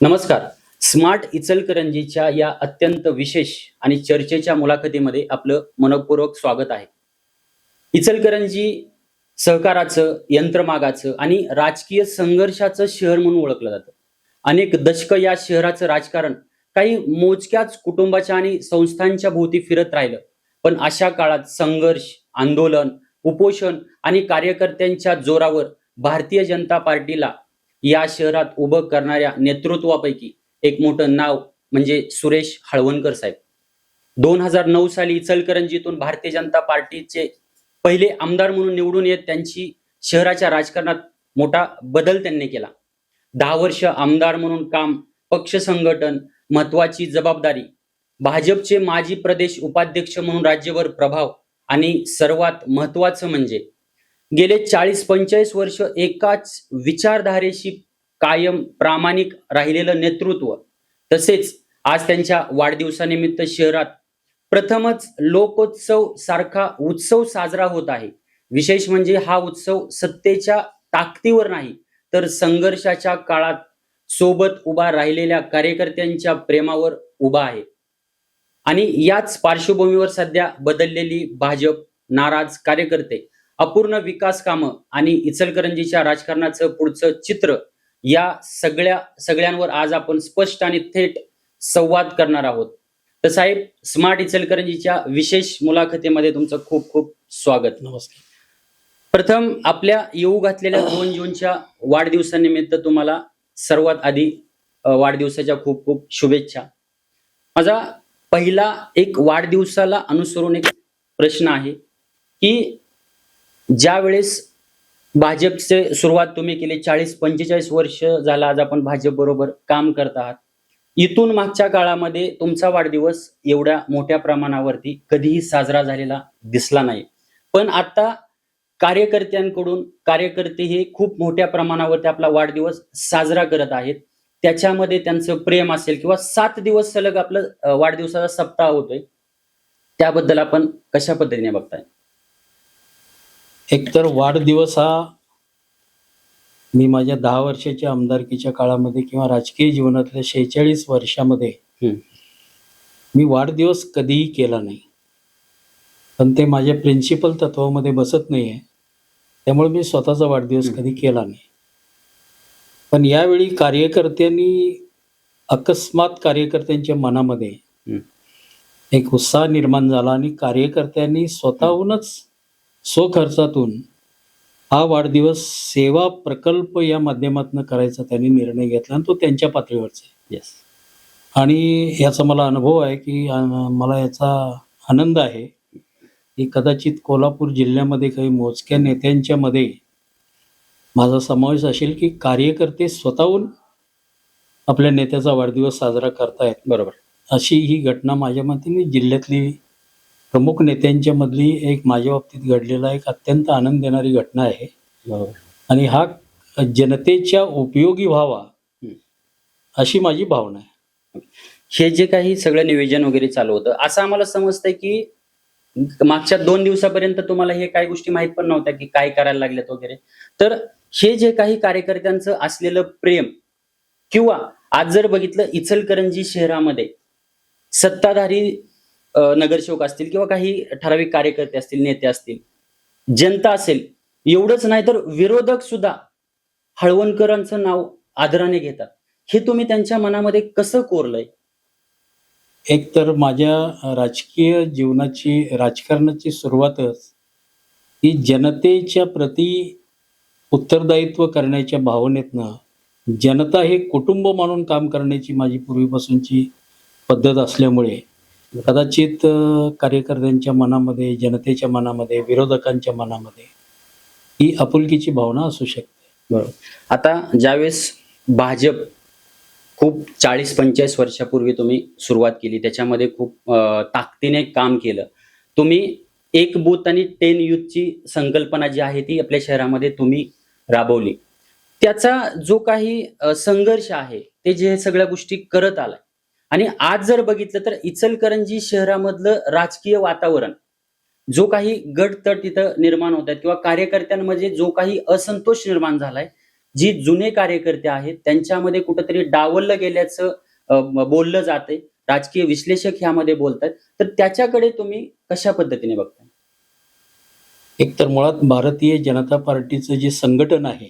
नमस्कार. स्मार्ट इचलकरंजीच्या या अत्यंत विशेष आणि चर्चेच्या मुलाखतीमध्ये आपलं मनःपूर्वक स्वागत आहे. इचलकरंजी सहकाराचं, यंत्रमागाचं आणि राजकीय संघर्षाचं शहर म्हणून ओळखलं जातं. अनेक दशक या शहराचं राजकारण काही मोजक्याच कुटुंबाच्या आणि संस्थांच्या भोवती फिरत राहिलं. पण अशा काळात संघर्ष, आंदोलन, उपोषण आणि कार्यकर्त्यांच्या जोरावर भारतीय जनता पार्टीला या शहरात उभं करणाऱ्या नेतृत्वापैकी एक मोठं नाव म्हणजे सुरेश हळवणकर साहेब. 2009 साली इचलकरंजीतून भारतीय जनता पार्टीचे पहिले आमदार म्हणून निवडून येत त्यांची शहराच्या राजकारणात मोठा बदल त्यांनी केला. 10 वर्ष आमदार म्हणून काम, पक्ष संघटन, महत्वाची जबाबदारी, भाजपचे माजी प्रदेश उपाध्यक्ष म्हणून राज्यभर प्रभाव आणि सर्वात महत्वाचं म्हणजे गेले 40-45 वर्ष एकाच विचारधारेशी कायम प्रामाणिक राहिलेलं नेतृत्व. तसेच आज त्यांच्या वाढदिवसानिमित्त शहरात प्रथमच लोकोत्सव सारखा उत्सव साजरा होत आहे. विशेष म्हणजे हा उत्सव सत्तेच्या ताकदीवर नाही, तर संघर्षाच्या काळात सोबत उभा राहिलेल्या कार्यकर्त्यांच्या प्रेमावर उभा आहे. आणि याच पार्श्वभूमीवर सध्या बदललेली भाजप, नाराज कार्यकर्ते, अपूर्ण विकास कामं आणि इचलकरंजीच्या राजकारणाचं पुढचं चित्र या सगळ्यांवर आज आपण स्पष्ट आणि थेट संवाद करणार आहोत. तर साहेब, स्मार्ट इचलकरंजीच्या विशेष मुलाखतीमध्ये तुमचं खूप खूप स्वागत. नमस्कार. प्रथम आपल्या येऊ घातलेल्या 2 जूनच्या वाढदिवसानिमित्त तुम्हाला सर्वात आधी वाढदिवसाच्या खूप खूप शुभेच्छा. माझा पहिला एक वाढदिवसाला अनुसरून एक प्रश्न आहे की ज्या वेळेस भाजपचे सुरुवात तुम्ही केली, 40-45 वर्ष झाला आज आपण भाजप बरोबर काम करत आहात. इथून मागच्या काळामध्ये तुमचा वाढदिवस एवढ्या मोठ्या प्रमाणावरती कधीही साजरा झालेला दिसला नाही. पण आता कार्यकर्त्यांकडून कार्यकर्ते हे खूप मोठ्या प्रमाणावरती आपला वाढदिवस साजरा करत आहेत. त्याच्यामध्ये त्यांचं प्रेम असेल किंवा 7 दिवस सलग आपलं वाढदिवसाचा सप्ताह होतोय, त्याबद्दल आपण कशा पद्धतीने बघताय? एकतर वाढदिवस हा मी माझ्या 10 वर्षाच्या आमदारकीच्या काळामध्ये किंवा राजकीय जीवनातल्या 46 वर्षामध्ये मी वाढदिवस कधीही केला नाही. पण ते माझ्या प्रिन्सिपल तत्वामध्ये बसत नाही आहे, त्यामुळे मी स्वतःचा वाढदिवस कधी केला नाही. पण यावेळी कार्यकर्त्यांनी अकस्मात कार्यकर्त्यांच्या मनामध्ये एक उत्साह निर्माण झाला आणि कार्यकर्त्यांनी स्वतःहूनच स्वखर्चातून हा वाढदिवस सेवा प्रकल्प या माध्यमातून करायचा त्यांनी निर्णय घेतला आणि तो त्यांच्या पातळीवरचा आहे. येस. आणि याचा मला अनुभव आहे की मला याचा आनंद आहे की कदाचित कोल्हापूर जिल्ह्यामध्ये काही मोजक्या नेत्यांच्या मध्ये माझा समावेश असेल की कार्यकर्ते स्वतःहून आपल्या नेत्याचा वाढदिवस साजरा करतायत. बरोबर. अशी ही घटना माझ्या मते जिल्ह्यातली प्रमुख नेत्यांच्या मधली एक माझ्या बाबतीत घडलेला एक अत्यंत आनंद देणारी घटना आहे. बरोबर. आणि हा जनतेच्या उपयोगी व्हावा अशी माझी भावना आहे. हे जे काही सगळं नियोजन वगैरे चालू होतं, असं आम्हाला समजतंय की मागच्या 2 दिवसापर्यंत तुम्हाला हे काही गोष्टी माहित पण नव्हत्या की काय करायला लागलेत वगैरे. तर हे जे काही कार्यकर्त्यांचं असलेलं प्रेम, किंवा आज जर बघितलं इचलकरंजी शहरामध्ये सत्ताधारी नगरसेवक असतील किंवा काही ठराविक कार्यकर्ते असतील, नेते असतील, जनता असेल, एवढंच नाही तर विरोधक सुद्धा हळवणकरांचं नाव आदराने घेतात. हे तुम्ही त्यांच्या मनामध्ये कसं कोरलंय? एक तर माझ्या राजकीय जीवनाची, राजकारणाची सुरुवातच ही जनतेच्या प्रती उत्तरदायित्व करण्याच्या भावनेतनं, जनता हे कुटुंब म्हणून काम करण्याची माझी पूर्वीपासूनची पद्धत असल्यामुळे कदाचित कार्यकर्त्यांच्या मनामध्ये, जनतेच्या मनामध्ये, विरोधकांच्या मनामध्ये ही आपुलकीची भावना असू शकते. बरोबर. आता ज्यावेळेस भाजप खूप 40-45 वर्षापूर्वी तुम्ही सुरुवात केली, त्याच्यामध्ये खूप ताकदीने काम केलं. तुम्ही एक बूथ आणि 10 यूथची संकल्पना जी आहे ती आपल्या शहरामध्ये तुम्ही राबवली. त्याचा जो काही संघर्ष आहे, ते जे सगळ्या गोष्टी करत आलाय. आणि आज जर बघितलं तर इचलकरंजी शहरामधलं राजकीय वातावरण, जो काही गटतट तिथं निर्माण होत आहेत किंवा कार्यकर्त्यांमध्ये जो काही असंतोष निर्माण झालाय, जी जुने कार्यकर्ते आहेत त्यांच्यामध्ये कुठंतरी डावललं गेल्याचं बोललं जाते, राजकीय विश्लेषक ह्यामध्ये बोलतात, तर त्याच्याकडे तुम्ही कशा पद्धतीने बघताय? एकतर मुळात भारतीय जनता पार्टीचं जे संघटन आहे,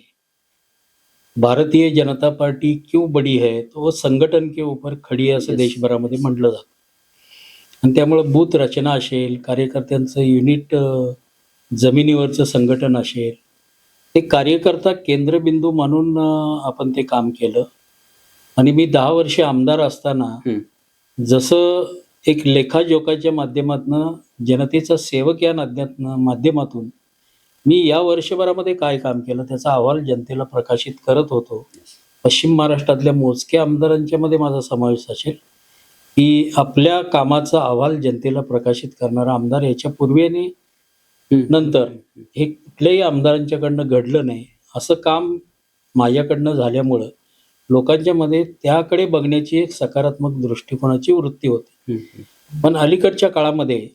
भारतीय जनता पार्टी क्यों बडी है, तो वो संघटन के ऊपर खडी आहे असं Yes. देशभरामध्ये म्हटलं जातं. आणि त्यामुळं बूथ रचना असेल, कार्यकर्त्यांचं युनिट जमिनीवरचं संघटन असेल, ते कार्यकर्ता केंद्रबिंदू मानून आपण ते काम केलं. आणि मी 10 वर्षे आमदार असताना हं. जसं एक लेखाजोखाच्या माध्यमातनं जनतेचा सेवक या माध्यमातून मी या वर्षभरामध्ये काय काम केलं त्याचा अहवाल जनतेला प्रकाशित करत होतो. पश्चिम महाराष्ट्रातल्या मोजक्या आमदारांच्या मध्ये माझा समावेश असेल की आपल्या कामाचा अहवाल जनतेला प्रकाशित करणारा आमदार याच्या पूर्वी आणि नंतर हे कुठल्याही आमदारांच्याकडनं घडलं नाही. असं काम माझ्याकडनं झाल्यामुळं लोकांच्या मध्ये त्याकडे बघण्याची एक सकारात्मक दृष्टिकोनाची वृत्ती होती. पण अलीकडच्या काळामध्ये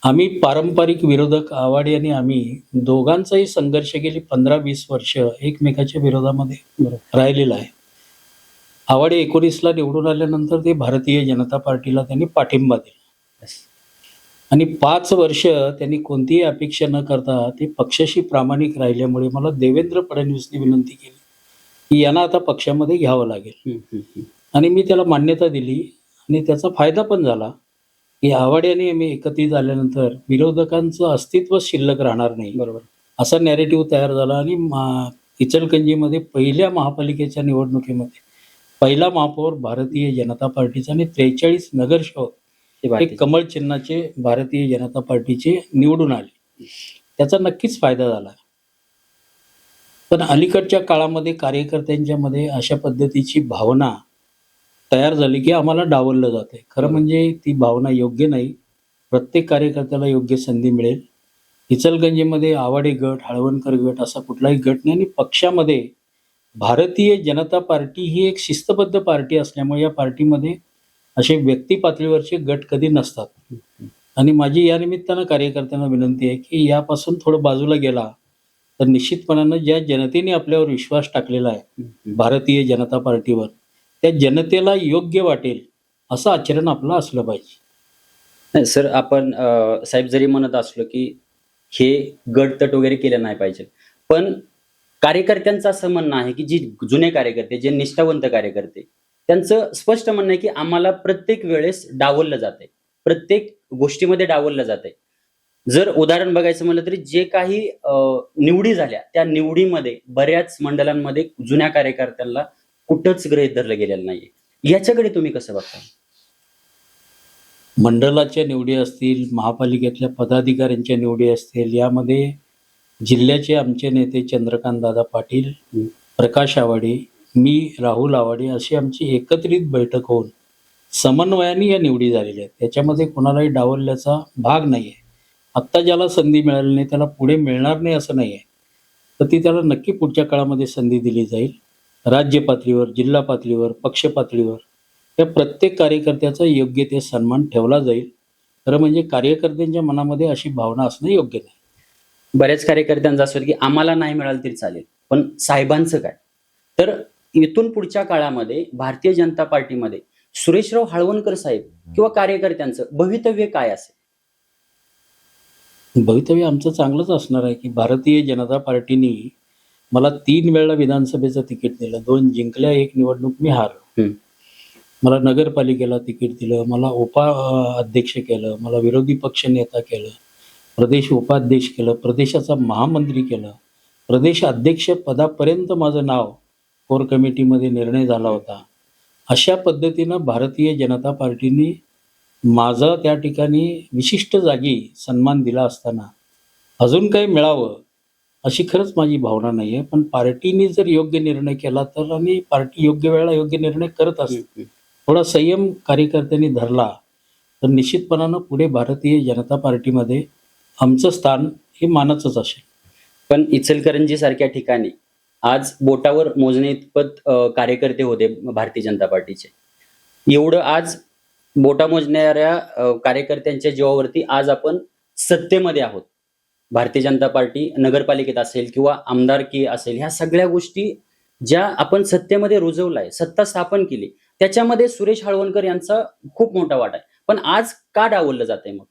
आम्ही पारंपरिक विरोधक आवाडे आणि आम्ही दोघांचाही संघर्ष गेली 15-20 वर्ष एकमेकाच्या विरोधामध्ये राहिलेला आहे. आवाडे 19ला निवडून आल्यानंतर ते भारतीय जनता पार्टीला त्यांनी पाठिंबा दिला आणि 5 वर्ष त्यांनी कोणतीही अपेक्षा न करता ते पक्षाशी प्रामाणिक राहिल्यामुळे मला देवेंद्र फडणवीसनी विनंती केली की यांना आता पक्षामध्ये घ्यावं लागेल आणि मी त्याला मान्यता दिली आणि त्याचा फायदा पण झाला की आवाडे आणि आम्ही एकत्रित आल्यानंतर विरोधकांचं अस्तित्व शिल्लक राहणार नाही बरोबर. असा नॅरेटिव्ह तयार झाला आणि इचलकरंजीमध्ये पहिल्या महापालिकेच्या निवडणुकीमध्ये पहिला महापौर भारतीय जनता पार्टीचा आणि 43 नगरसेवक हे हे भारतीय- कमळ चिन्हाचे भारतीय जनता पार्टीचे निवडून आले. त्याचा नक्कीच फायदा झाला. पण अलीकडच्या काळामध्ये कार्यकर्त्यांच्या मध्ये अशा पद्धतीची भावना तयार झाली की आम्हाला डावललं जाते. खरं म्हणजे ती भावना योग्य नाही. प्रत्येक कार्यकर्त्याला योग्य संधी मिळेल. इचलकरंजीमध्ये आवाडे गट, हळवणकर गट असा कुठलाही गट नाही आणि पक्षामध्ये भारतीय जनता पार्टी ही एक शिस्तबद्ध पार्टी असल्यामुळे या पार्टीमध्ये असे व्यक्ती पातळीवरचे गट कधी नसतात. आणि माझी या निमित्तानं कार्यकर्त्यांना विनंती आहे की यापासून थोडं बाजूला गेला तर निश्चितपणानं ज्या जनतेने आपल्यावर विश्वास टाकलेला आहे भारतीय जनता पार्टीवर, त्या जनतेला योग्य वाटेल असं आचरण आपलं असलं पाहिजे. नाही सर, आपण साहेब जरी म्हणत असलो की हे गटतट वगैरे केलं नाही पाहिजे, पण कार्यकर्त्यांचं असं म्हणणं आहे की जी जुने कार्यकर्ते, जे निष्ठावंत कार्यकर्ते, त्यांचं स्पष्ट म्हणणं आहे की आम्हाला प्रत्येक वेळेस डावललं जातंय, प्रत्येक गोष्टीमध्ये डावललं जातंय. जर उदाहरण बघायचं म्हणलं तरी जे काही निवडी झाल्या त्या निवडीमध्ये बऱ्याच मंडळांमध्ये जुन्या कार्यकर्त्यांना कुठंच गृहीत धरलं गेलेलं नाहीये. याच्याकडे तुम्ही कसं बघता? मंडळाच्या निवडी असतील, महापालिकेतल्या पदाधिकाऱ्यांच्या निवडी असतील, यामध्ये जिल्ह्याचे आमचे नेते चंद्रकांत दादा पाटील, प्रकाश आवाडे, मी राहुल आवाडे अशी आमची एकत्रित बैठक होऊन समन्वयाने या निवडी झालेल्या आहेत. त्याच्यामध्ये कोणालाही डावलल्याचा भाग नाही आहे. आत्ता ज्याला संधी मिळाली नाही त्याला पुढे मिळणार नाही असं नाही आहे, तर ती त्याला नक्की पुढच्या काळामध्ये संधी दिली जाईल. राज्य पातळीवर, जिल्हा पातळीवर, पक्ष पातळीवर या प्रत्येक कार्यकर्त्याचा योग्य ते सन्मान ठेवला जाईल. खरं म्हणजे कार्यकर्त्यांच्या मनामध्ये अशी भावना असणं योग्य नाही. बऱ्याच कार्यकर्त्यांचं असं की आम्हाला नाही मिळालं तरी चालेल, पण साहेबांचं काय? तर इथून पुढच्या काळामध्ये भारतीय जनता पार्टीमध्ये सुरेशराव हळवणकर साहेब किंवा कार्यकर्त्यांचं भवितव्य काय असेल? भवितव्य आमचं चांगलंच असणार आहे की भारतीय जनता पार्टीने मला 3 वेळा विधानसभेचं तिकीट दिलं. 2 जिंकल्या, 1 निवडणूक मी हारलो. मला नगरपालिकेला तिकीट दिलं, मला उपाध्यक्ष केलं, मला विरोधी पक्ष नेता केलं, प्रदेश उपाध्यक्ष केलं, प्रदेशाचा महामंत्री केलं, प्रदेश अध्यक्ष पदापर्यंत माझं नाव कोर कमिटीमध्ये निर्णय झाला होता. अशा पद्धतीनं भारतीय जनता पार्टीने माझा त्या ठिकाणी विशिष्ट जागी सन्मान दिला असताना अजून काही मिळावं अशी खरंच माझी भावना नाही आहे. पण पार्टीने जर योग्य निर्णय केला तर, आणि पार्टी योग्य वेळेला योग्य निर्णय करत असते, थोडा संयम कार्यकर्त्यांनी धरला तर निश्चितपणानं पुढे भारतीय जनता पार्टीमध्ये आमचं स्थान हे मानाचंच असेल. पण इचलकरंजी सारख्या ठिकाणी आज बोटावर मोजणे इतपत कार्यकर्ते होते भारतीय जनता पार्टीचे. एवढं आज बोटा मोजणाऱ्या कार्यकर्त्यांच्या जीवावरती आज आपण सत्तेमध्ये आहोत. भारतीय जनता पार्टी नगरपालिकेत असेल किंवा आमदारकी असेल, ह्या सगळ्या गोष्टी ज्या आपण सत्तेमध्ये रुजवलाय, सत्ता स्थापन केली, त्याच्यामध्ये सुरेश हळवणकर यांचा खूप मोठा वाटा आहे. पण आज का डावललं जातंय मग?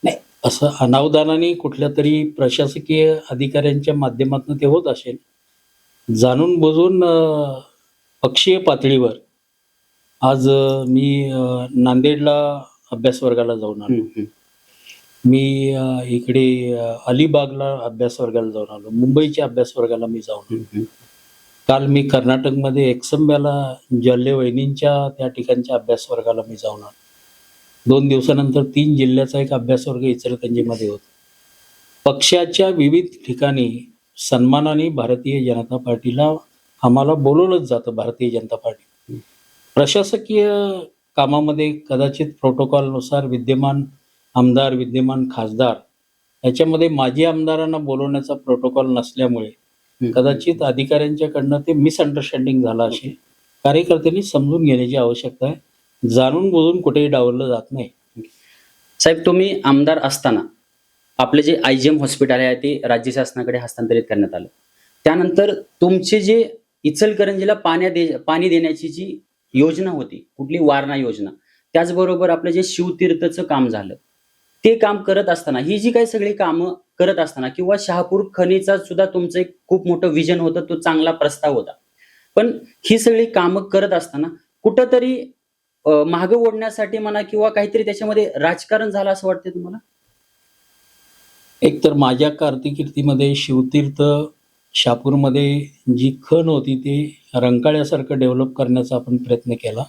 नाही, असं अनावधानाने कुठल्या तरी प्रशासकीय अधिकाऱ्यांच्या माध्यमातून ते होत असेल. जाणून बुजून पक्षीय पातळीवर आज मी नांदेडला अभ्यास वर्गाला जाऊन आलो. मी इकडे अलिबागला अभ्यास वर्गाला जाऊन आलो. मुंबईच्या अभ्यास वर्गाला मी जाऊन आलो. काल मी कर्नाटकमध्ये एकसंब्याला जल्ले वहिनींच्या त्या ठिकाणच्या अभ्यास वर्गाला मी जाऊन आलो. 2 दिवसानंतर 3 जिल्ह्याचा एक अभ्यास वर्ग इचलकरंजीमध्ये होता. पक्षाच्या विविध ठिकाणी सन्मानाने भारतीय जनता पार्टीला आम्हाला बोलवलंच जातं. भारतीय जनता पार्टी प्रशासकीय कामामध्ये कदाचित प्रोटोकॉलनुसार विद्यमान आमदार, विद्यमान खासदार याच्यामध्ये माजी आमदारांना बोलवण्याचा प्रोटोकॉल नसल्यामुळे कदाचित अधिकाऱ्यांच्याकडनं ते मिसअंडरस्टँडिंग झालं असेल. कार्यकर्त्यांनी समजून घेण्याची आवश्यकता आहे. जाणून बुजून कुठेही डावललं जात नाही. साहेब, तुम्ही आमदार असताना आपले जे IGM हॉस्पिटल आहे ते राज्य शासनाकडे हस्तांतरित करण्यात आलं. त्यानंतर तुमचे जे इचलकरंजीला पाणी देण्याची जी योजना होती, कुठली वारणा योजना, त्याचबरोबर आपलं जे शिवतीर्थचं काम झालं, ते काम करत असताना, ही जी काही सगळी कामं करत असताना, किंवा शहापूर खनीचा सुद्धा तुमचं एक खूप मोठं विजन होतं, तो चांगला प्रस्ताव होता. पण ही सगळी कामं करत असताना कुठंतरी मागं ओढण्यासाठी म्हणा किंवा काहीतरी त्याच्यामध्ये राजकारण झालं असं वाटतंय तुम्हाला? एकतर माझ्या कारकिर्दीमध्ये शिवतीर्थ शहापूरमध्ये जी खण होती ती रंकाळ्यासारखं डेव्हलप करण्याचा आपण प्रयत्न केला.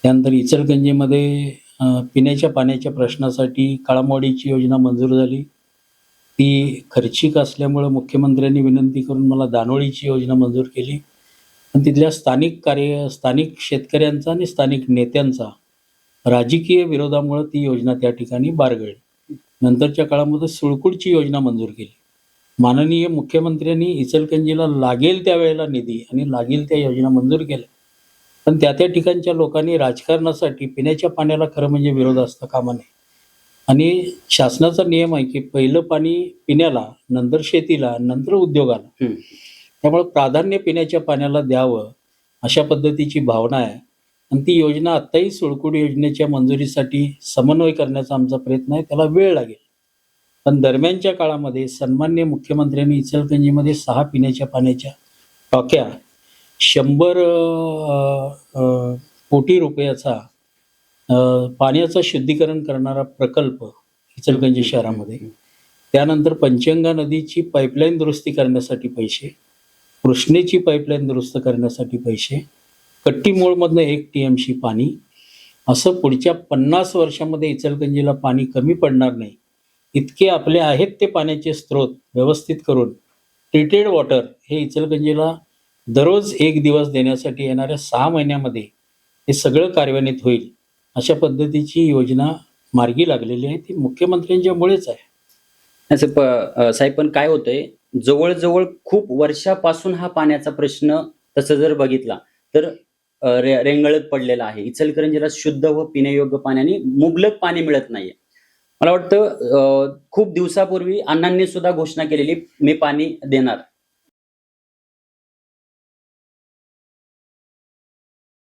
त्यानंतर इचलकरंजीमध्ये पिण्याच्या पाण्याच्या प्रश्नासाठी काळामवाडीची योजना मंजूर झाली. ती खर्चिक असल्यामुळं मुख्यमंत्र्यांनी विनंती करून मला दानोळीची योजना मंजूर केली. आणि तिथल्या स्थानिक शेतकऱ्यांचा आणि स्थानिक नेत्यांचा राजकीय विरोधामुळे ती योजना त्या ठिकाणी बारगळली. नंतरच्या काळामध्ये सुळकुडची योजना मंजूर केली. माननीय मुख्यमंत्र्यांनी इचलकरंजीला लागेल त्यावेळेला निधी आणि लागेल त्या योजना मंजूर केल्या. पण त्या ठिकाणच्या लोकांनी राजकारणासाठी पिण्याच्या पाण्याला खरं म्हणजे विरोध असता कामा नये. आणि शासनाचा नियम आहे की पहिलं पाणी पिण्याला, नंतर शेतीला, नंतर उद्योगाला. त्यामुळे प्राधान्य पिण्याच्या पाण्याला द्यावं अशा पद्धतीची भावना आहे. आणि ती योजना आत्ताही सुळकुड योजनेच्या मंजुरीसाठी समन्वय करण्याचा आमचा प्रयत्न आहे. त्याला वेळ लागेल. पण दरम्यानच्या काळामध्ये सन्माननीय मुख्यमंत्र्यांनी इचलकरंजीमध्ये 6 पिण्याच्या पाण्याच्या टाक्या 100 कोटी रुपयाचा पाण्याचं शुद्धीकरण करणारा प्रकल्प इचलकरंजी शहरामध्ये, त्यानंतर पंचगंगा नदीची पाईपलाईन दुरुस्ती करण्यासाठी पैसे, कृष्णेची पाईपलाईन दुरुस्त करण्यासाठी पैसे, कट्टीमोळमधनं 1 TMC पाणी, असं पुढच्या 50 वर्षामध्ये इचलकरंजीला पाणी कमी पडणार नाही इतके आपले आहेत ते पाण्याचे स्रोत व्यवस्थित करून ट्रीटेड वॉटर हे इचलकरंजीला दररोज 1 दिवस देण्यासाठी येणाऱ्या 6 महिन्यामध्ये हे सगळं कार्यान्वित होईल अशा पद्धतीची योजना मार्गी लागलेली आहे. ती मुख्यमंत्र्यांच्यामुळेच आहे. साहेब, पण काय होतंय, जवळजवळ खूप वर्षापासून हा पाण्याचा प्रश्न तसं जर बघितला तर रेंगाळत पडलेला आहे. इचलकरंजीला शुद्ध व पिण्यायोग्य पाण्याने मुबलक पाणी मिळत नाहीये. मला वाटतं खूप दिवसापूर्वी अण्णांनी सुद्धा घोषणा केलेली, मी पाणी देणार.